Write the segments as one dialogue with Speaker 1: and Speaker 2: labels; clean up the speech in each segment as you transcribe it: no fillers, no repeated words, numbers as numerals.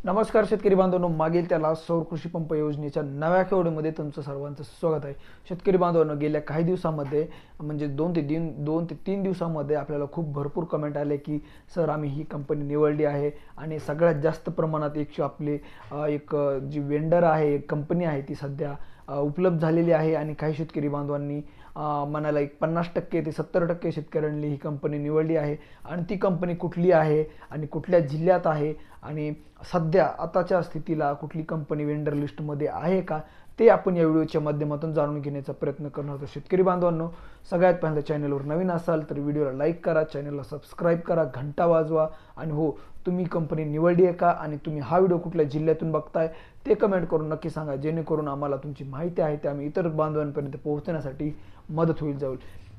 Speaker 1: नमस्कार शेतकरी बांधवांनो, मागील त्याला सौर कृषी पंप योजनेच्या नव्या व्हिडिओमध्ये तुमचं सर्वांचं स्वागत आहे। शेतकरी बांधवांनो, गेल्या काही दिवसांमध्ये म्हणजे 2 ते 3 दिवसांमध्ये आपल्याला खूप भरपूर कमेंट आले की सर आम्ही ही कंपनी निवडली आहे आणि सगळ्यात जास्त प्रमाणात एक जी वेंडर आहे, एक कंपनी आहे ती सध्या उपलब्ध झालेली आहे आणि काही शेतकरी बांधवांनी म्हणाला एक 50% ते 70% शेतकऱ्यांनी ही कंपनी निवडली आहे आणि ती कंपनी कुठली आहे आणि कुठल्या जिल्ह्यात आहे आणि सध्या आताच्या स्थितीला कुठली कंपनी वेंडर लिस्टमध्ये आहे का ते आपण या व्हिडिओच्या माध्यमातून जाणून घेण्याचा प्रयत्न करणार आहोत। शेतकरी बांधवांनो, सगळ्यात पहिल्यांदा चॅनलवर नवीन असाल तर व्हिडिओला लाईक करा, चॅनलला सबस्क्राईब करा, घंटा वाजवा आणि हो, तुम्ही कंपनी निवडली आहे का आणि तुम्ही हा व्हिडिओ कुठल्या जिल्ह्यातून बघताय ते कमेंट करून नक्की सांगा, जेणेकरून आम्हाला तुमची माहिती आहे ते आम्ही इतर बांधवांपर्यंत पोहोचण्यासाठी मदत होईल।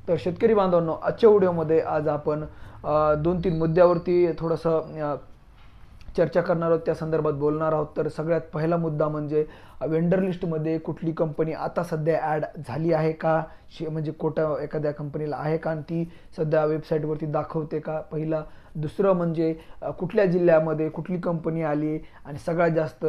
Speaker 1: तर शेतकरी बांधवांनो, आजच्या व्हिडिओमध्ये आज आपण 2-3 मुद्द्यावरती थोडंसं चर्चा करणार आहोत, त्या संदर्भात बोलणार आहोत। तर सगळ्यात पहिला मुद्दा म्हणजे वेंडर लिस्टमध्ये कुठली कंपनी आता सध्या ॲड झाली आहे का, म्हणजे कोटा एखाद्या कंपनीला आहे का आणि ती सध्या वेबसाईटवरती दाखवते का, पहिला। दुसरं म्हणजे कुठल्या जिल्ह्यामध्ये कुठली कंपनी आली आणि सगळ्यात जास्त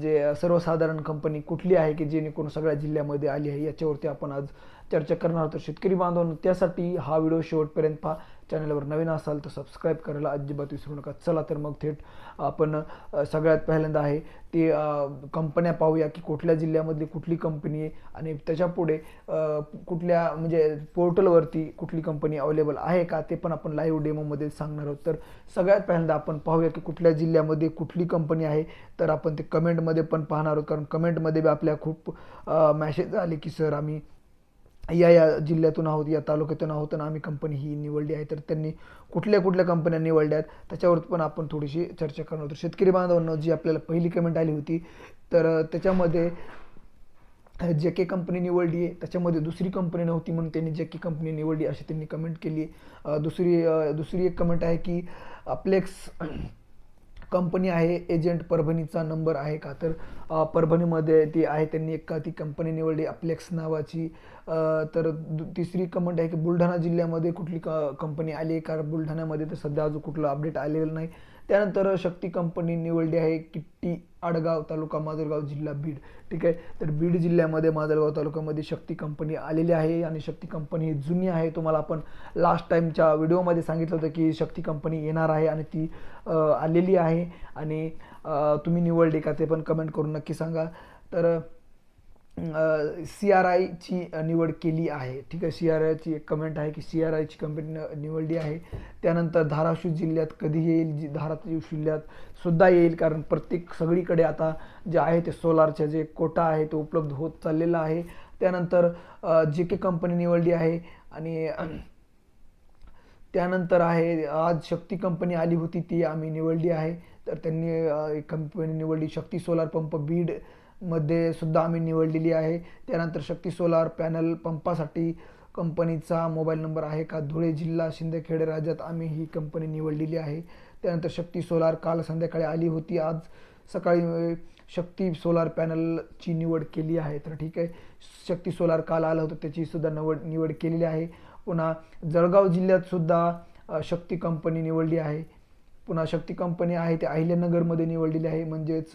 Speaker 1: जे सर्वसाधारण कंपनी कुठली आहे की जेणेकरून सगळ्या जिल्ह्यामध्ये आली आहे, याच्यावरती आपण आज चर्चा करणार आहोत। शेतकरी बांधवांनो, त्यासाठी हा व्हिडिओ शेवटपर्यंत पहा। चॅनलवर नवीन असाल तर सबस्क्राईब करायला अजिबात विसरू नका। चला तर मग थेट आपण सगळ्यात पहिल्यांदा आहे ते कंपन्या पाहूया की कुठल्या जिल्ह्यामधली कुठली कंपनी आहे आणि त्याच्यापुढे कुठल्या म्हणजे पोर्टलवरती कुठली कंपनी अवेलेबल आहे का ते पण आपण लाईव्ह डेमोमध्ये सांगणार आहोत। तर सगळ्यात पहिल्यांदा आपण पाहूया की कुठल्या जिल्ह्यामध्ये कुठली कंपनी आहे, तर आपण ते कमेंटमध्ये पण पाहणार आहोत, कारण कमेंटमध्ये बी आपल्या खूप मेसेज आले की सर आम्ही या जिल्ह्यातून आहोत, या तालुक्यातून आहोत आणि आम्ही कंपनी ही निवडली आहे। तर त्यांनी कुठल्या कुठल्या कंपन्या निवडल्या आहेत त्याच्यावर पण आपण थोडीशी चर्चा करणार आहोत। शेतकरी बांधवांनो, जी आपल्याला पहिली कमेंट आली होती तर त्याच्यामध्ये जे के कंपनी निवडली आहे, त्याच्यामध्ये दुसरी कंपनी नव्हती म्हणून त्यांनी जे के कंपनी निवडली अशी त्यांनी कमेंट केली। दुसरी एक कमेंट आहे की अप्लेक्स कंपनी आहे, एजंट परभणीचा नंबर आहे का, तर परभणीमध्ये ती आहे, त्यांनी ती कंपनी निवडली अप्लेक्स नावाची। तर तिसरी कमेंट आहे की बुलढाणा जिल्ह्यामध्ये कुठली कंपनी आली आहे, कारण बुलढाण्यामध्ये तर सध्या अजून कुठलं अपडेट आलेलं नाही। त्यानंतर शक्ती कंपनी निवडली आहे, किट्टी आडगाव, तालुका माजलगाव, जिल्हा बीड। ठीक आहे, तर बीड जिल्ह्यामध्ये माजलगाव तालुक्यामध्ये शक्ती कंपनी आलेली आहे आणि शक्ती कंपनी ही जुनी आहे। तुम्हाला आपण लास्ट टाईमच्या व्हिडिओमध्ये सांगितलं होतं की शक्ती कंपनी येणार आहे आणि ती आलेली आहे आणि तुम्ही निवडली का ते पण कमेंट करून नक्की सांगा। तर CRIची निवड केली आहे। ठीक आहे, CRIची एक कमेंट आहे की CRIची कंपनी निवडली आहे। त्यानंतर धाराशिव जिल्ह्यात कधी येईल, धाराशिव जिल्ह्यात सुद्धा येईल, कारण सगळीकडे आता जे आहे ते सोलारचे जे कोटा आहे तो उपलब्ध होत चाललेला आहे। त्यानंतर जे के कंपनी निवडली आहे आणि त्यानंतर आहे आज शक्ती कंपनी आली होती ती आम्ही निवडली आहे। तर त्यांनी कंपनी निवडली शक्ती सोलार पंप, बीड मध्ये सुद्धा आम्ही निवडलेली आहे। त्यानंतर शक्ती सोलार पॅनल पंपासाठी कंपनीचा मोबाईल नंबर आहे का, धुळे जिल्हा, शिंदखेड राज्यात आम्ही ही कंपनी निवडलेली आहे। त्यानंतर शक्ती सोलार काल संध्याकाळी आली होती, आज सकाळी शक्ती सोलार पॅनलची निवड केली आहे। तर ठीक आहे, शक्ती सोलार काल आलं होतं त्याची सुद्धा निवड केलेली आहे। पुन्हा जळगाव जिल्ह्यात सुद्धा शक्ती कंपनी निवडली आहे। पुन्हा शक्ती कंपनी आहे ते अहिल्यानगरमध्ये निवडलेली आहे, म्हणजेच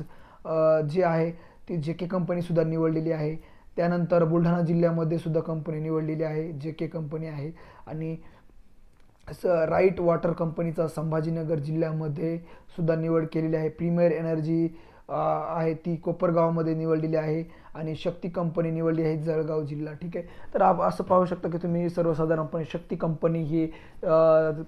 Speaker 1: जे आहे ती जे के कंपनी सुद्धा निवडलेली आहे। त्यानंतर बुलढाणा जिल्ह्यामध्ये सुद्धा कंपनी निवडलेली आहे, जे के कंपनी आहे। आणि राईट वॉटर कंपनीचा संभाजीनगर जिल्ह्यामध्ये सुद्धा निवड केलेली आहे। प्रीमियर एनर्जी आहे ती कोपरगावमध्ये निवडलेली आहे आणि शक्ती कंपनी निवडली आहे जळगाव जिल्हा। ठीक आहे, तर असं पाहू शकता की तुम्ही सर्वसाधारणपणे शक्ती कंपनी ही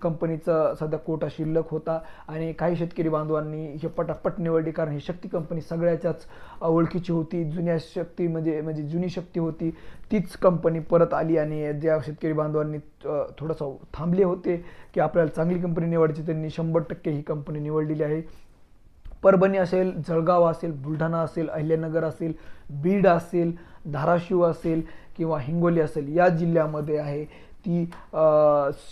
Speaker 1: कंपनीचा सध्या कोटा शिल्लक होता आणि काही शेतकरी बांधवांनी हे पटापट निवडली, कारण ही शक्ती कंपनी सगळ्याच्याच ओळखीची होती, जुन्या शक्ती म्हणजे जुनी शक्ती होती तीच कंपनी परत आली आणि ज्या शेतकरी बांधवांनी थोडंसं थांबले होते की आपल्याला चांगली कंपनी निवडायची त्यांनी 100% ही कंपनी निवडलेली आहे। परभणी असेल, जळगाव असेल, बुलढाणा असेल, अहिल्यानगर असेल, बीड असेल, धाराशिव असेल किंवा हिंगोली असेल, या जिल्ह्यामध्ये आहे ती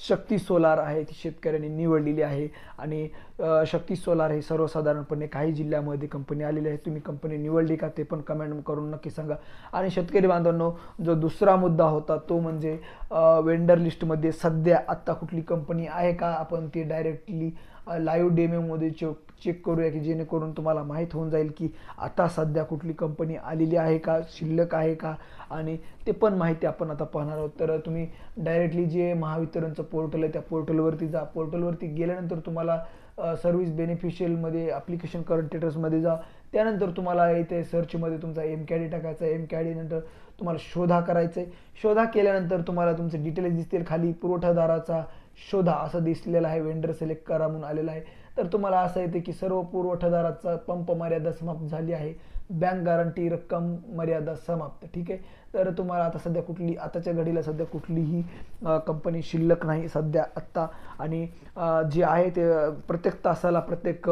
Speaker 1: शक्ती सोलार आहे ती शेतकऱ्यांनी निवडलेली आहे आणि शक्ती सोलार हे सर्वसाधारणपणे काही जिल्ह्यामध्ये कंपनी आलेली आहे। तुम्ही कंपनी निवडली का ते पण कमेंट करून नक्की सांगा। आणि शेतकरी बांधवांनो, जो दुसरा मुद्दा होता तो म्हणजे वेंडर लिस्टमध्ये सध्या आत्ता कुठली कंपनी आहे का, आपण ती डायरेक्टली लाईव्ह डेमोमध्ये चेक करूया, की जेणेकरून तुम्हाला माहीत होऊन जाईल की आता सध्या कुठली कंपनी आलेली आहे का, शिल्लक आहे का, आणि ते पण माहिती आपण आता पाहणार आहोत. तर तुम्ही डायरेक्टली जे महावितरणचं पोर्टल आहे त्या पोर्टलवरती जा. पोर्टलवरती गेल्यानंतर तुम्हाला सर्व्हिस बेनिफिशियलमध्ये ॲप्लिकेशन करंट स्टेटसमध्ये जा. त्यानंतर तुम्हाला इथे सर्चमध्ये तुमचा एम-कॅडी टाकायचा आहे. एम-कॅडी नंतर तुम्हाला शोधा करायचं आहे. शोधा केल्यानंतर तुम्हाला तुमचे डिटेल्स दिसतील. खाली पुरवठादाराचा शोधा असं दिसलेलं आहे, वेंडर सिलेक्ट करा म्हणून आलेलं आहे. तर तुम्हाला असं येते की सर्व पुरवठादाराचा पंप मर्यादा समाप्त झाली आहे, बँक गॅरंटी रक्कम मर्यादा समाप्त. ठीक आहे. तर तुम्हाला आता सध्या आताच्या घडीला सध्या कुठलीही कंपनी शिल्लक नाही सध्या आत्ता. आणि जे आहे ते प्रत्येक तासाला प्रत्येक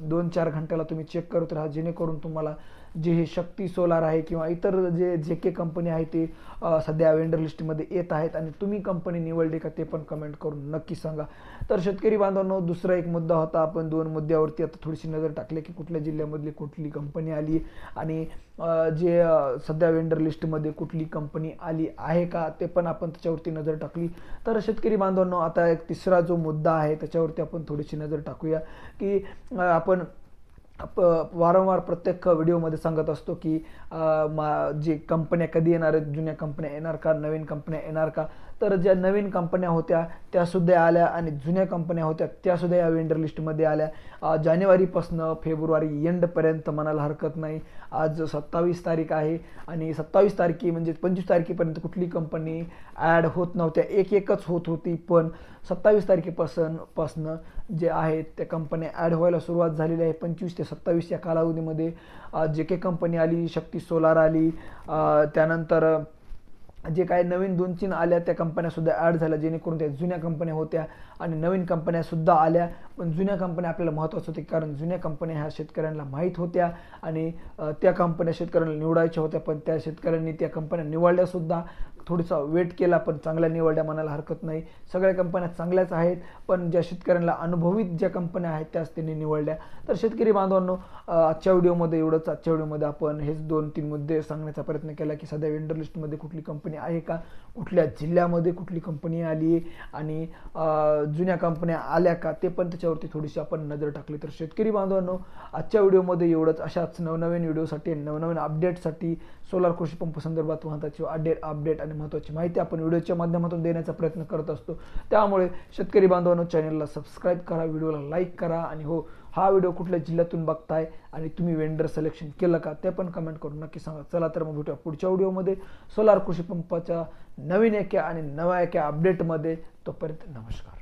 Speaker 1: 2-4 घंट्याला तुम्ही चेक करत राहा, जेणेकरून तुम्हाला जे हे शक्ती सोलार आहे किंवा इतर जे के कंपनी आहे ते सध्या वेंडर लिस्टमध्ये येत आहेत, आणि तुम्ही कंपनी निवडली का ते पण कमेंट करून नक्की सांगा. तर शेतकरी बांधवांनो, दुसरा एक मुद्दा होता. आपण 2 मुद्द्यावरती आता थोडीशी नजर टाकली की कुठल्या जिल्ह्यामधली कुठली कंपनी आली आणि जे सध्या वेंडर लिस्टमध्ये कुठली कंपनी आली आहे का ते पण आपण त्याच्यावरती नजर टाकली. तर शेतकरी बांधवांनो, आता एक तिसरा जो मुद्दा आहे त्याच्यावरती आपण थोडीशी नजर टाकूया की आपण वारंवार प्रत्येक व्हिडिओमध्ये सांगत असतो की जे कंपन्या कधी येणार आहेत, जुन्या कंपन्या येणार का, नवीन कंपन्या येणार का. तर ज्या नवीन कंपन्या होत्या त्यासुद्धा आल्या आणि जुन्या कंपन्या होत्या त्यासुद्धा या वेंडर लिस्टमध्ये आल्या. जानेवारीपासून फेब्रुवारी एंडपर्यंत म्हणायला हरकत नाही. आज 27 तारीख आहे आणि 27 तारखे म्हणजे 25 तारखेपर्यंत कुठली कंपनी ॲड होत नव्हत्या, एकच होत होती. पण 27 तारखेपासून जे आहेत त्या कंपन्या ॲड व्हायला सुरुवात झालेली आहे. 25 ते 27 या कालावधीमध्ये जे काही कंपनी आली, शक्ती सोलार आली, त्यानंतर जे काही नवीन 2-3 आल्या त्या कंपन्यासुद्धा ॲड झाल्या, जेणेकरून त्या जुन्या कंपन्या होत्या आणि नवीन कंपन्यासुद्धा आल्या. पण जुन्या कंपन्या आपल्याला महत्त्वाचं होते, कारण जुन्या कंपन्या ह्या शेतकऱ्यांना माहीत होत्या आणि त्या कंपन्या शेतकऱ्यांना निवडायच्या होत्या. पण त्या शेतकऱ्यांनी त्या कंपन्या निवडल्यासुद्धा, थोडासा वेट केला पण चांगल्या निवडल्या म्हणायला हरकत नाही. सगळ्या कंपन्या चांगल्याच आहेत, पण ज्या शेतकऱ्यांना अनुभवित ज्या कंपन्या आहेत त्याच त्यांनी निवडल्या. तर शेतकरी बांधवांनो, आजच्या व्हिडिओमध्ये एवढंच. आजच्या व्हिडिओमध्ये आपण हेच 2-3 मुद्दे सांगण्याचा प्रयत्न केला की सध्या वेंडर लिस्टमध्ये कुठली कंपनी आहे का, कुठल्या जिल्ह्यामध्ये कुठली कंपनी आली आहे आणि जुन्या कंपन्या आल्या का ते पण त्याच्यावरती थोडीशी आपण नजर टाकली. तर शेतकरी बांधवांनो, आजच्या व्हिडिओमध्ये एवढंच. अशाच नवनवीन व्हिडिओसाठी, नवनवीन अपडेटसाठी, सोलार कृषी पंप संदर्भात महत्त्वाची अपडेट आणि महत्त्वाची माहिती आपण व्हिडिओच्या माध्यमातून देण्याचा प्रयत्न करत असतो. त्यामुळे शेतकरी बांधवांनो, चॅनलला सबस्क्राईब करा, व्हिडिओला लाईक करा आणि हो, हा व्हिडिओ कुठल्या जिल्ह्यातून बघताय आणि तुम्ही वेंडर सिलेक्शन केलं का ते पण कमेंट करून नक्की सांगा. चला तर मग भेटूया पुढच्या व्हिडिओमध्ये सोलार कृषी पंपाच्या नवीन एका आणि नव्या एका अपडेटमध्ये. तोपर्यंत नमस्कार.